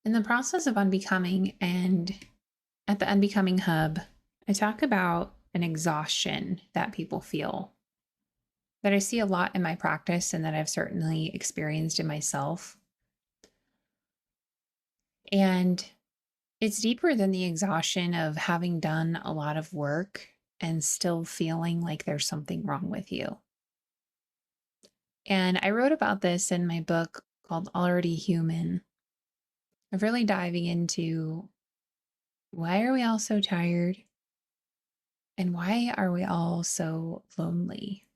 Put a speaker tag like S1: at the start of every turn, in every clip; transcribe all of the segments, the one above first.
S1: In the process of unbecoming and at the Unbecoming Hub, I talk about an exhaustion that people feel that I see a lot in my practice and that I've certainly experienced in myself. And it's deeper than the exhaustion of having done a lot of work and still feeling like there's something wrong with you. And I wrote about this in my book called Already Human, of really diving into why are we all so tired and why are we all so lonely?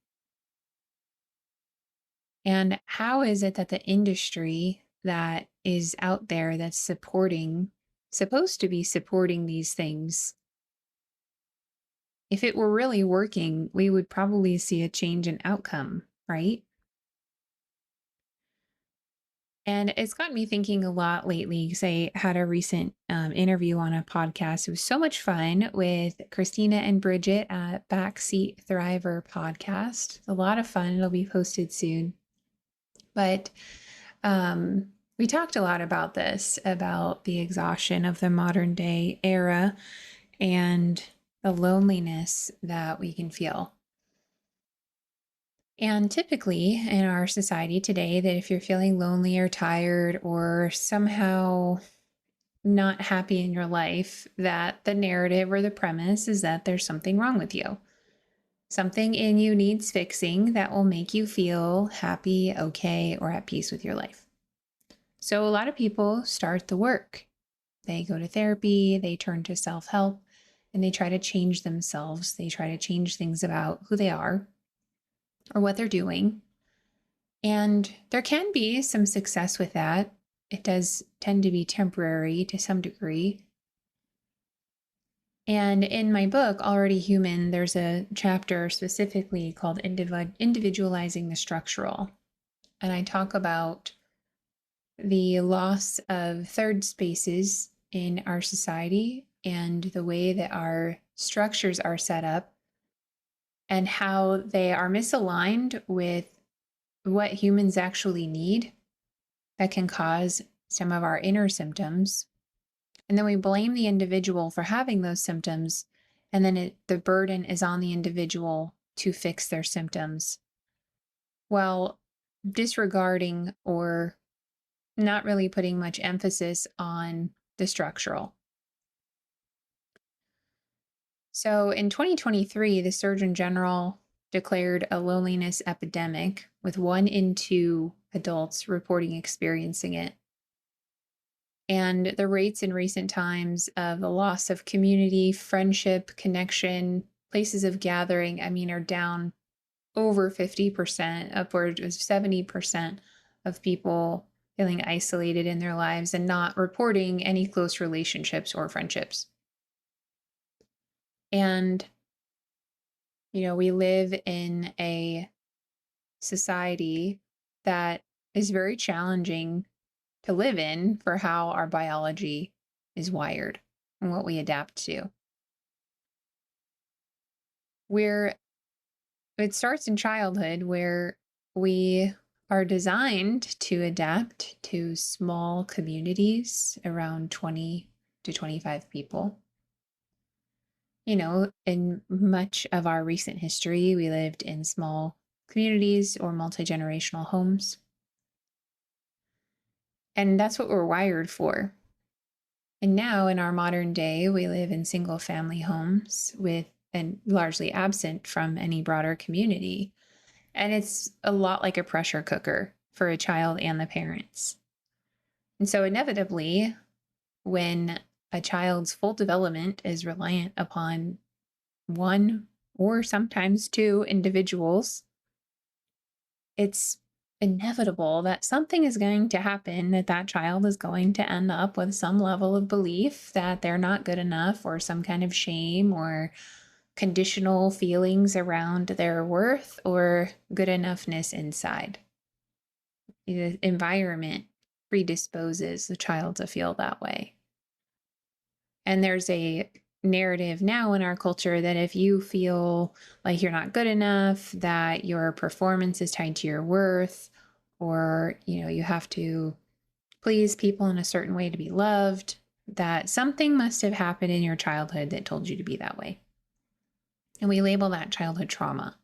S1: And how is it that the industry that is out there that's supposed to be supporting these things, if it were really working, we would probably see a change in outcome, right? And it's got me thinking a lot lately because I had a recent interview on a podcast. It was so much fun with Christina and Bridget at Backseat Thriver podcast. A lot of fun. It'll be posted soon. But we talked a lot about this, about the exhaustion of the modern day era and the loneliness that we can feel. And typically in our society today, that if you're feeling lonely or tired or somehow not happy in your life, that the narrative or the premise is that there's something wrong with you. Something in you needs fixing that will make you feel happy, okay, or at peace with your life. So a lot of people start the work. They go to therapy, they turn to self-help, and they try to change themselves. They try to change things about who they are or what they're doing. And there can be some success with that. It does tend to be temporary to some degree. And in my book, Already Human, there's a chapter specifically called Individualizing the Structural. And I talk about the loss of third spaces in our society and the way that our structures are set up and how they are misaligned with what humans actually need that can cause some of our inner symptoms. And then we blame the individual for having those symptoms, and then the burden is on the individual to fix their symptoms, while disregarding or not really putting much emphasis on the structural. So in 2023, the Surgeon General declared a loneliness epidemic, with 1 in 2 adults reporting experiencing it. And the rates in recent times of the loss of community, friendship, connection, places of gathering, are down over 50%, upwards of 70% of people feeling isolated in their lives and not reporting any close relationships or friendships. And, we live in a society that is very challenging to live in for how our biology is wired and what we adapt to. It starts in childhood, where we are designed to adapt to small communities around 20 to 25 people. In much of our recent history, we lived in small communities or multi-generational homes. And that's what we're wired for. And now in our modern day, we live in single family homes and largely absent from any broader community. And it's a lot like a pressure cooker for a child and the parents. And so inevitably, when a child's full development is reliant upon 1 or sometimes 2 individuals, it's inevitable that something is going to happen, that child is going to end up with some level of belief that they're not good enough, or some kind of shame or conditional feelings around their worth or good enoughness inside. The environment predisposes the child to feel that way. And there's a narrative now in our culture that if you feel like you're not good enough, that your performance is tied to your worth, or, you have to please people in a certain way to be loved, that something must have happened in your childhood that told you to be that way. And we label that childhood trauma.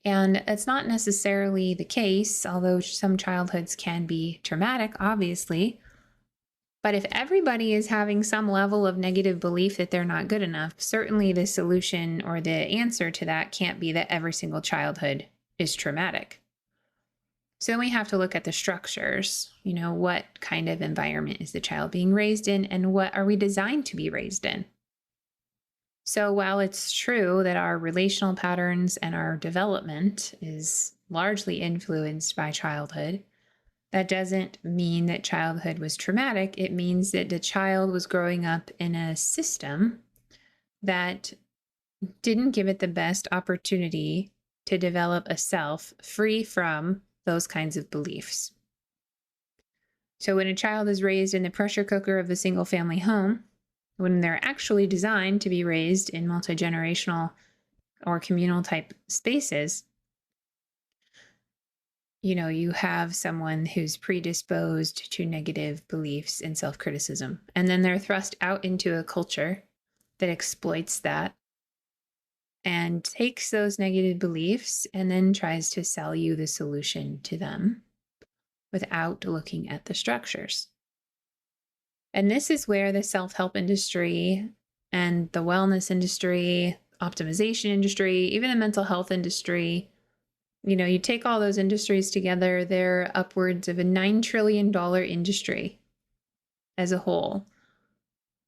S1: And it's not necessarily the case, although some childhoods can be traumatic, obviously. But if everybody is having some level of negative belief that they're not good enough, certainly the solution or the answer to that can't be that every single childhood is traumatic. So then we have to look at the structures. What kind of environment is the child being raised in, and what are we designed to be raised in? So while it's true that our relational patterns and our development is largely influenced by childhood, that doesn't mean that childhood was traumatic. It means that the child was growing up in a system that didn't give it the best opportunity to develop a self free from those kinds of beliefs. So when a child is raised in the pressure cooker of the single family home, when they're actually designed to be raised in multi-generational or communal type spaces, you have someone who's predisposed to negative beliefs and self-criticism. And then they're thrust out into a culture that exploits that and takes those negative beliefs and then tries to sell you the solution to them without looking at the structures. And this is where the self-help industry and the wellness industry, optimization industry, even the mental health industry, you take all those industries together, they're upwards of a $9 trillion industry as a whole.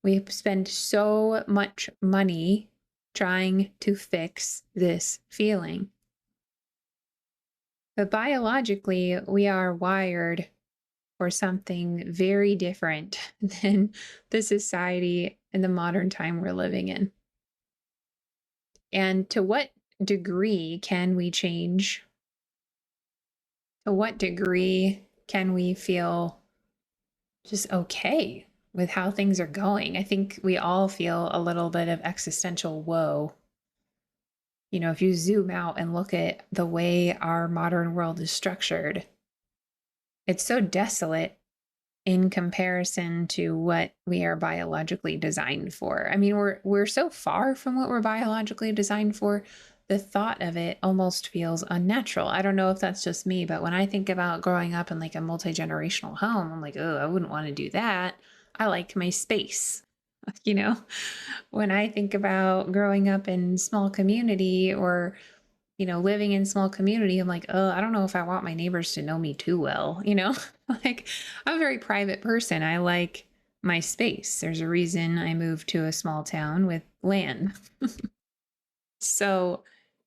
S1: We spend so much money trying to fix this feeling. But biologically, we are wired for something very different than the society and the modern time we're living in. And to what degree can we change? To what degree can we feel just okay with how things are going? I think we all feel a little bit of existential woe. If you zoom out and look at the way our modern world is structured, it's so desolate in comparison to what we are biologically designed for. I mean, we're so far from what we're biologically designed for. The thought of it almost feels unnatural. I don't know if that's just me, but when I think about growing up in like a multi-generational home, I'm like, oh, I wouldn't want to do that. I like my space. When I think about growing up in small community or living in small community, I'm like, oh, I don't know if I want my neighbors to know me too well, like I'm a very private person. I like my space. There's a reason I moved to a small town with land. So,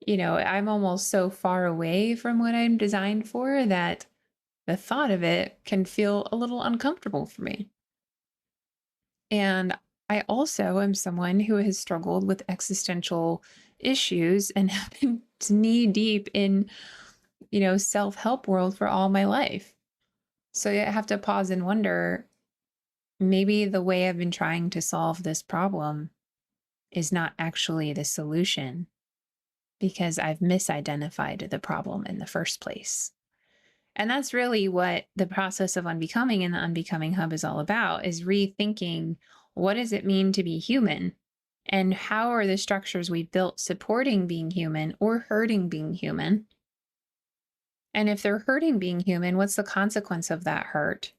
S1: I'm almost so far away from what I'm designed for that the thought of it can feel a little uncomfortable for me. And I also am someone who has struggled with existential issues and have been knee deep in, self-help world for all my life. So I have to pause and wonder, maybe the way I've been trying to solve this problem is not actually the solution because I've misidentified the problem in the first place. And that's really what the process of unbecoming and the Unbecoming Hub is all about, is rethinking, what does it mean to be human? And how are the structures we built supporting being human or hurting being human? And if they're hurting being human, what's the consequence of that hurt?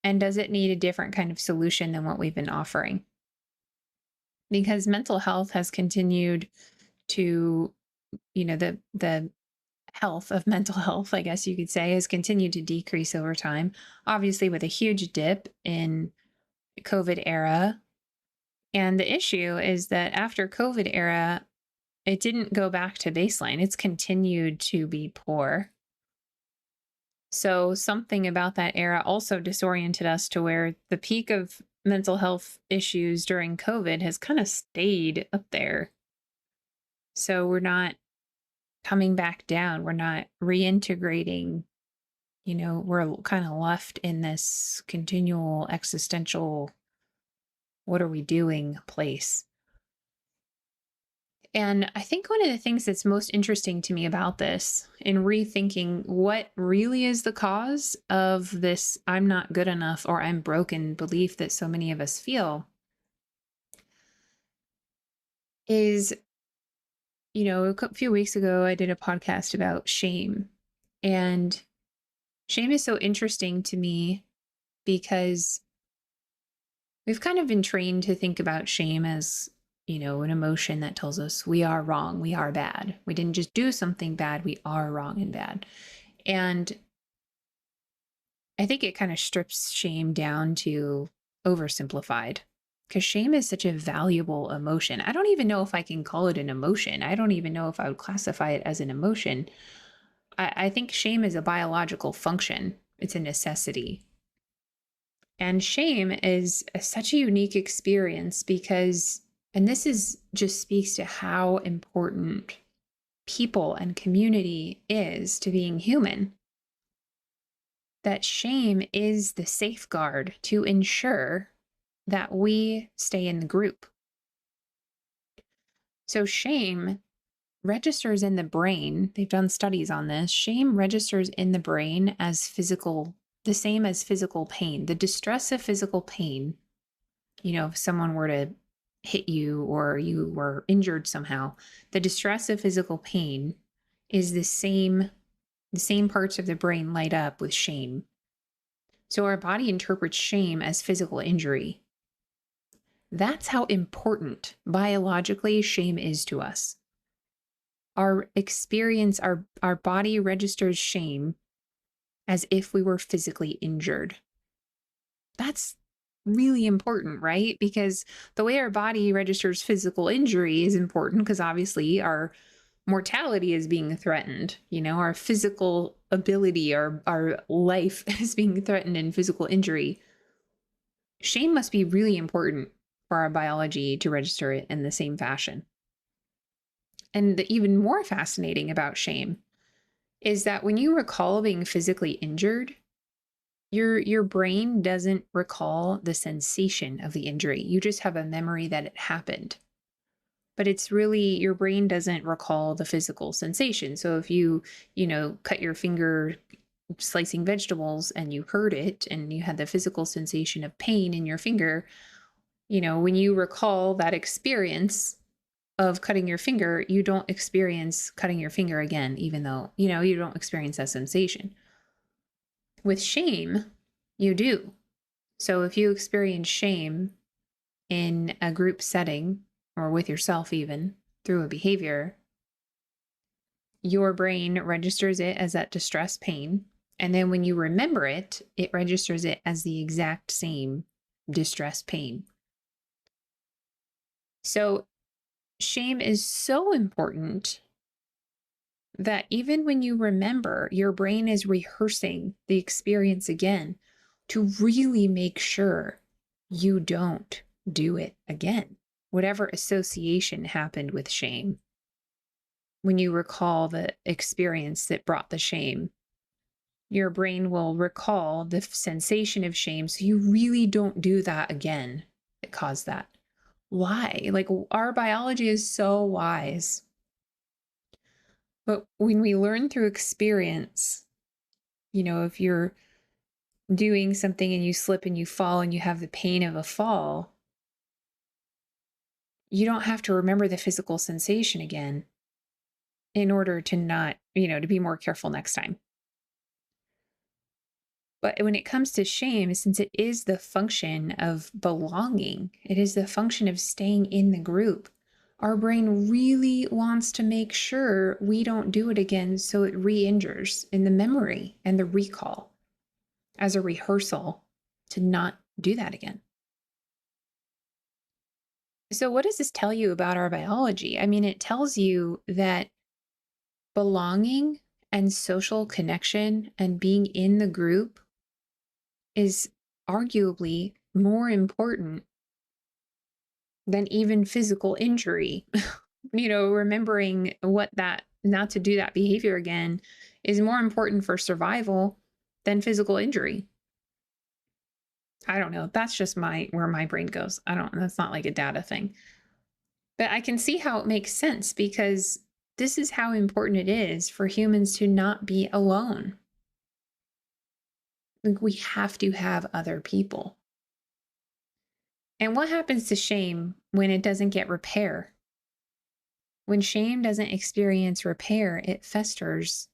S1: And does it need a different kind of solution than what we've been offering? Because mental health has continued to, the health of mental health, I guess you could say, has continued to decrease over time, obviously with a huge dip in COVID era. And the issue is that after COVID era, it didn't go back to baseline. It's continued to be poor. So something about that era also disoriented us to where the peak of mental health issues during COVID has kind of stayed up there. So we're not coming back down. We're not reintegrating. We're kind of left in this continual existential, what are we doing place. And I think one of the things that's most interesting to me about this, in rethinking what really is the cause of this I'm not good enough or I'm broken belief that so many of us feel, is, a few weeks ago, I did a podcast about shame. And shame is so interesting to me because we've kind of been trained to think about shame as, an emotion that tells us we are wrong, we are bad. We didn't just do something bad, we are wrong and bad. And I think it kind of strips shame down to oversimplified because shame is such a valuable emotion. I don't even know if I can call it an emotion. I don't even know if I would classify it as an emotion. I think shame is a biological function, it's a necessity. And shame is such a unique experience because, and this is just speaks to how important people and community is to being human, that shame is the safeguard to ensure that we stay in the group. So shame registers in the brain. They've done studies on this. Shame registers in the brain as the same as physical pain. The distress of physical pain, if someone were to hit you or you were injured somehow, the distress of physical pain is the same parts of the brain light up with shame. So our body interprets shame as physical injury. That's how important biologically shame is to us. Our experience, our body registers shame as if we were physically injured. That's really important, right? Because the way our body registers physical injury is important because obviously our mortality is being threatened. Our physical ability, our life is being threatened in physical injury. Shame must be really important for our biology to register it in the same fashion. And the even more fascinating about shame is that when you recall being physically injured, your brain doesn't recall the sensation of the injury. You just have a memory that it happened. But it's really, your brain doesn't recall the physical sensation. So if you cut your finger slicing vegetables and you hurt it and you had the physical sensation of pain in your finger, when you recall that experience of cutting your finger, you don't experience cutting your finger again, even though, you don't experience that sensation. With shame, you do. So if you experience shame in a group setting or with yourself, even through a behavior, your brain registers it as that distress pain. And then when you remember it, it registers it as the exact same distress pain. So shame is so important that even when you remember, your brain is rehearsing the experience again to really make sure you don't do it again. Whatever association happened with shame, when you recall the experience that brought the shame, your brain will recall the sensation of shame. So you really don't do that again that caused that. Why? Like, our biology is so wise. But when we learn through experience, if you're doing something and you slip and you fall and you have the pain of a fall, you don't have to remember the physical sensation again in order to not, to be more careful next time. But when it comes to shame, since it is the function of belonging, it is the function of staying in the group, our brain really wants to make sure we don't do it again, so it re-injures in the memory and the recall as a rehearsal to not do that again. So what does this tell you about our biology? I mean, it tells you that belonging and social connection and being in the group is arguably more important than even physical injury. Remembering not to do that behavior again is more important for survival than physical injury. I don't know. That's just where my brain goes. That's not like a data thing. But I can see how it makes sense because this is how important it is for humans to not be alone. Like we have to have other people. And what happens to shame when it doesn't get repair? When shame doesn't experience repair, it festers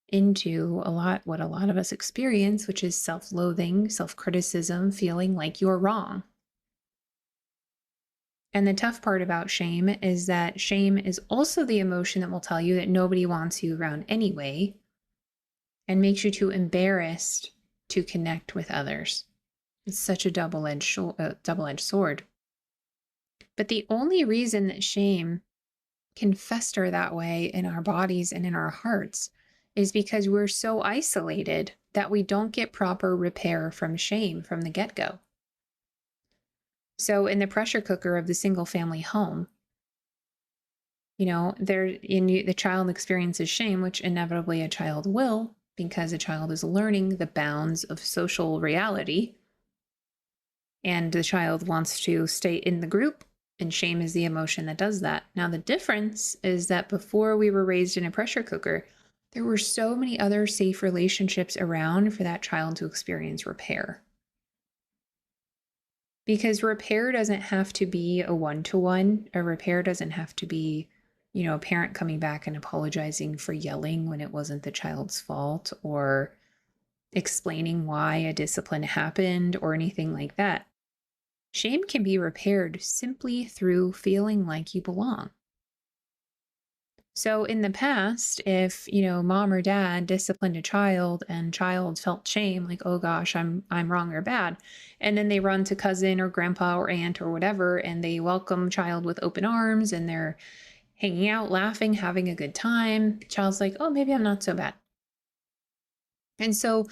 S1: into what a lot of us experience, which is self-loathing, self-criticism, feeling like you're wrong. And the tough part about shame is that shame is also the emotion that will tell you that nobody wants you around anyway and makes you too embarrassed to connect with others. It's such a double-edged sword. But the only reason that shame can fester that way in our bodies and in our hearts is because we're so isolated that we don't get proper repair from shame from the get-go. So in the pressure cooker of the single family home, the child experiences shame, which inevitably a child will, because a child is learning the bounds of social reality. And the child wants to stay in the group, and shame is the emotion that does that. Now, the difference is that before we were raised in a pressure cooker, there were so many other safe relationships around for that child to experience repair. Because repair doesn't have to be a one-to-one. A repair doesn't have to be, a parent coming back and apologizing for yelling when it wasn't the child's fault, or explaining why a discipline happened or anything like that. Shame can be repaired simply through feeling like you belong. So in the past, if, mom or dad disciplined a child and child felt shame, like, oh gosh, I'm wrong or bad, and then they run to cousin or grandpa or aunt or whatever, and they welcome child with open arms and they're hanging out, laughing, having a good time, child's like, oh, maybe I'm not so bad. And so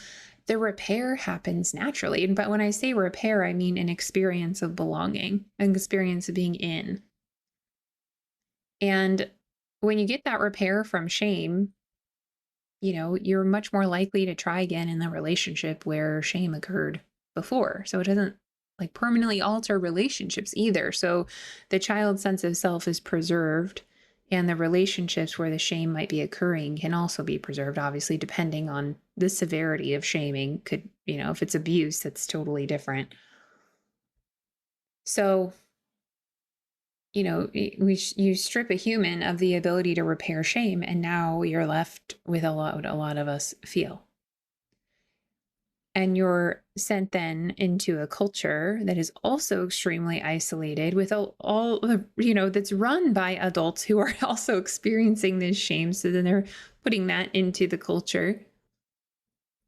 S1: the repair happens naturally. But when I say repair, I mean an experience of belonging, an experience of being in. And when you get that repair from shame, you're much more likely to try again in the relationship where shame occurred before. So it doesn't like permanently alter relationships either. So the child's sense of self is preserved, and the relationships where the shame might be occurring can also be preserved, obviously, depending on the severity of shaming. Could, if it's abuse, that's totally different. So, you strip a human of the ability to repair shame, and now you're left with a lot of us feel. And you're sent then into a culture that is also extremely isolated with all the, that's run by adults who are also experiencing this shame. So then they're putting that into the culture.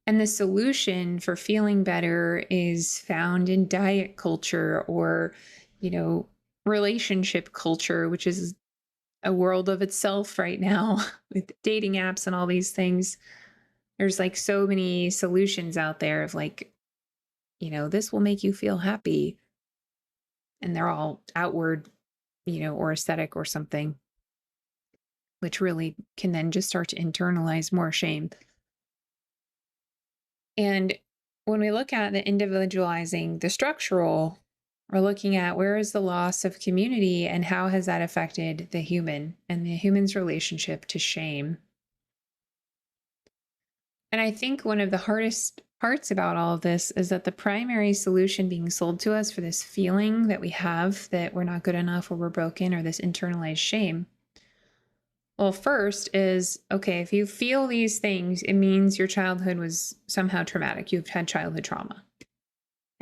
S1: And the solution for feeling better is found in diet culture or, relationship culture, which is a world of itself right now with dating apps and all these things. There's like so many solutions out there of like, this will make you feel happy. And they're all outward, or aesthetic or something, which really can then just start to internalize more shame. And when we look at the individualizing the structural, we're looking at where is the loss of community and how has that affected the human and the human's relationship to shame. And I think one of the hardest parts about all of this is that the primary solution being sold to us for this feeling that we have that we're not good enough or we're broken or this internalized shame. Well, first is, okay, if you feel these things, it means your childhood was somehow traumatic. You've had childhood trauma.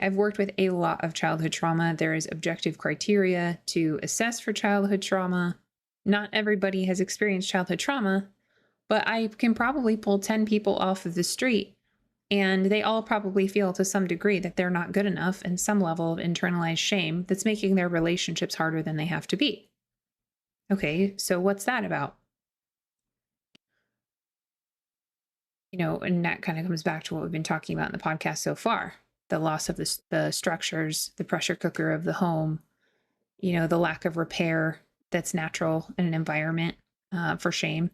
S1: I've worked with a lot of childhood trauma. There is objective criteria to assess for childhood trauma. Not everybody has experienced childhood trauma, but I can probably pull 10 people off of the street and they all probably feel to some degree that they're not good enough and some level of internalized shame that's making their relationships harder than they have to be. Okay, so what's that about? And that kind of comes back to what we've been talking about in the podcast so far. The loss of the structures, the pressure cooker of the home, the lack of repair that's natural in an environment for shame.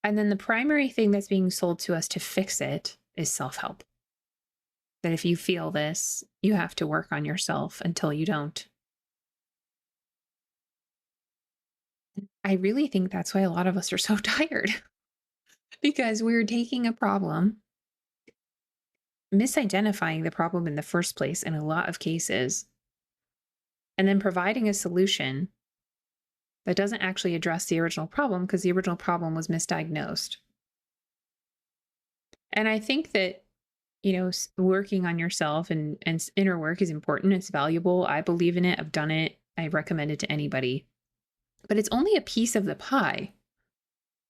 S1: And then the primary thing that's being sold to us to fix it is self-help. That if you feel this, you have to work on yourself until you don't. I really think that's why a lot of us are so tired because we're taking a problem, misidentifying the problem in the first place in a lot of cases, and then providing a solution that doesn't actually address the original problem because the original problem was misdiagnosed. And I think that, working on yourself and inner work is important. It's valuable. I believe in it. I've done it. I recommend it to anybody. But it's only a piece of the pie.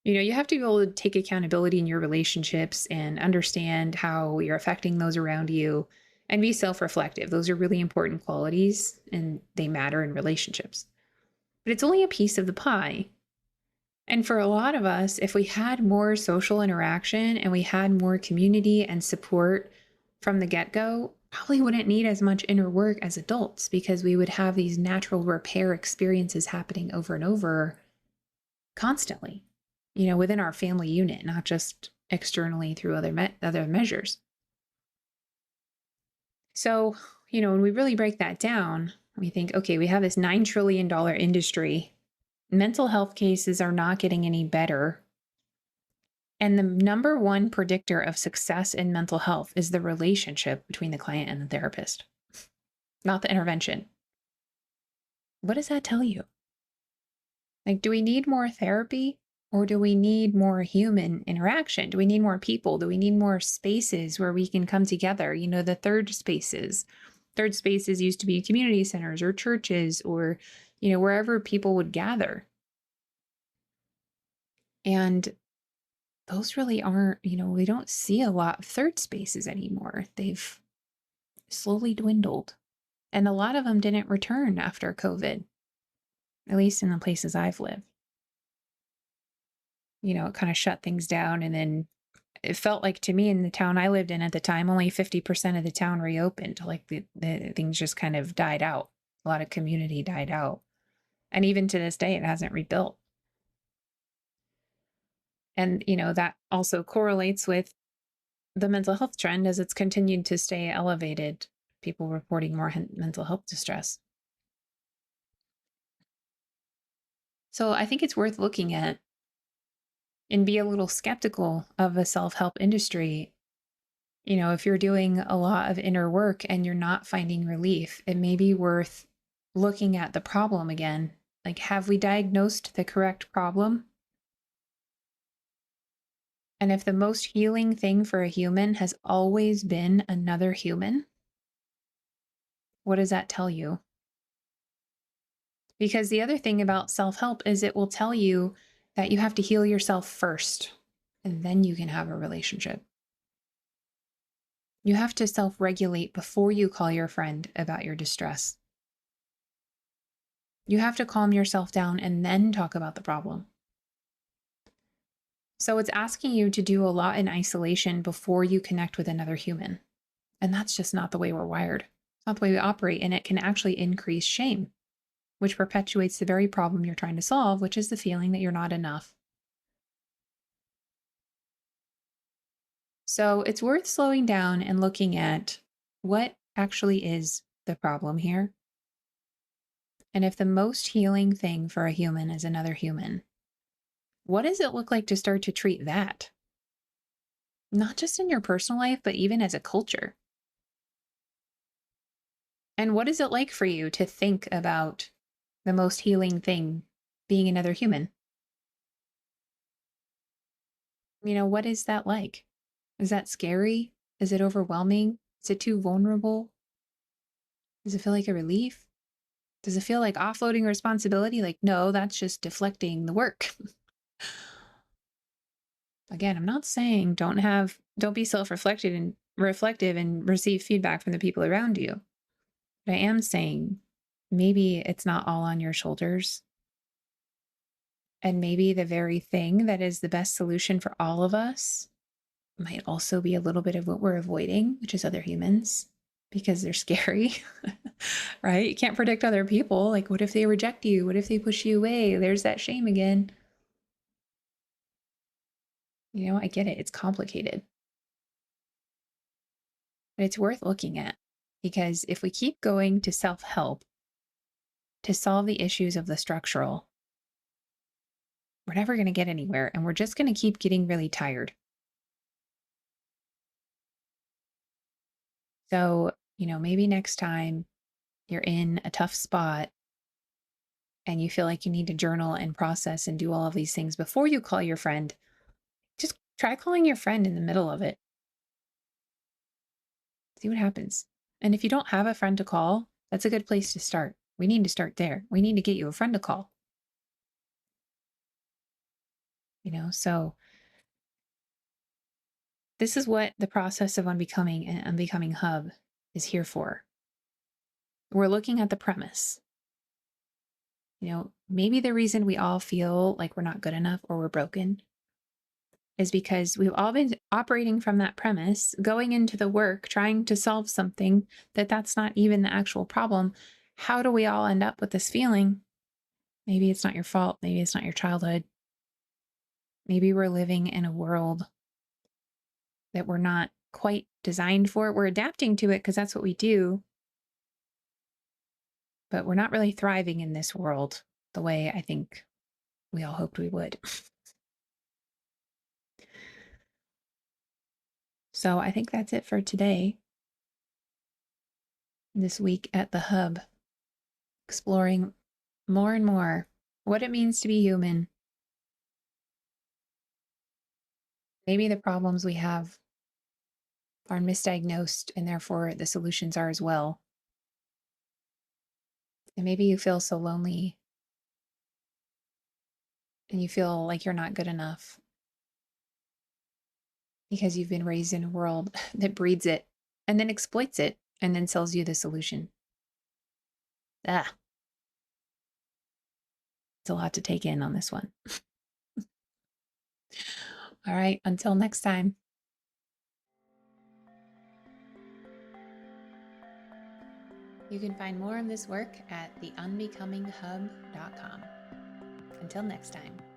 S1: You have to be able to take accountability in your relationships and understand how you're affecting those around you and be self reflective. Those are really important qualities and they matter in relationships. But it's only a piece of the pie. And for a lot of us, if we had more social interaction and we had more community and support from the get go, probably wouldn't need as much inner work as adults because we would have these natural repair experiences happening over and over constantly, within our family unit, not just externally through other measures. So, when we really break that down, we think, okay, we have this $9 trillion industry. Mental health cases are not getting any better. And the number one predictor of success in mental health is the relationship between the client and the therapist, not the intervention. What does that tell you? Like, do we need more therapy or do we need more human interaction? Do we need more people? Do we need more spaces where we can come together? The third spaces. Third spaces used to be community centers or churches or, wherever people would gather. And those really aren't, we don't see a lot of third spaces anymore. They've slowly dwindled. And a lot of them didn't return after COVID, at least in the places I've lived. It kind of shut things down. And then it felt like to me in the town I lived in at the time, only 50% of the town reopened. Like the things just kind of died out. A lot of community died out. And even to this day, it hasn't rebuilt. And, that also correlates with the mental health trend as it's continued to stay elevated, people reporting more mental health distress. So I think it's worth looking at and be a little skeptical of the self-help industry. If you're doing a lot of inner work and you're not finding relief, it may be worth looking at the problem again. Like, have we diagnosed the correct problem? And if the most healing thing for a human has always been another human, what does that tell you? Because the other thing about self-help is it will tell you that you have to heal yourself first, and then you can have a relationship. You have to self-regulate before you call your friend about your distress. You have to calm yourself down and then talk about the problem. So it's asking you to do a lot in isolation before you connect with another human. And that's just not the way we're wired. It's not the way we operate, and it can actually increase shame, which perpetuates the very problem you're trying to solve, which is the feeling that you're not enough. So it's worth slowing down and looking at what actually is the problem here. And if the most healing thing for a human is another human, what does it look like to start to treat that? Not just in your personal life, but even as a culture. And what is it like for you to think about the most healing thing being another human? What is that like? Is that scary? Is it overwhelming? Is it too vulnerable? Does it feel like a relief? Does it feel like offloading responsibility? Like, no, that's just deflecting the work. Again, I'm not saying don't be self-reflective and receive feedback from the people around you. But I am saying maybe it's not all on your shoulders. And maybe the very thing that is the best solution for all of us might also be a little bit of what we're avoiding, which is other humans, because they're scary, right? You can't predict other people. Like, what if they reject you? What if they push you away? There's that shame again. I get it. It's complicated. But it's worth looking at, because if we keep going to self-help to solve the issues of the structural, we're never going to get anywhere. And we're just going to keep getting really tired. So, maybe next time you're in a tough spot and you feel like you need to journal and process and do all of these things before you call your friend, just try calling your friend in the middle of it. See what happens. And if you don't have a friend to call, that's a good place to start. We need to start there. We need to get you a friend to call. So this is what the process of unbecoming and unbecoming hub is here for. We're looking at the premise. Maybe the reason we all feel like we're not good enough or we're broken is because we've all been operating from that premise, going into the work, trying to solve something that's not even the actual problem. How do we all end up with this feeling? Maybe it's not your fault. Maybe it's not your childhood. Maybe we're living in a world that we're not quite designed for. We're adapting to it because that's what we do. But we're not really thriving in this world the way I think we all hoped we would. So I think that's it for today. This week at the Hub, exploring more and more what it means to be human. Maybe the problems we have are misdiagnosed and therefore the solutions are as well. And maybe you feel so lonely and you feel like you're not good enough because you've been raised in a world that breeds it and then exploits it and then sells you the solution. It's a lot to take in on this one. All right, until next time. You can find more of this work at theunbecominghub.com. Until next time.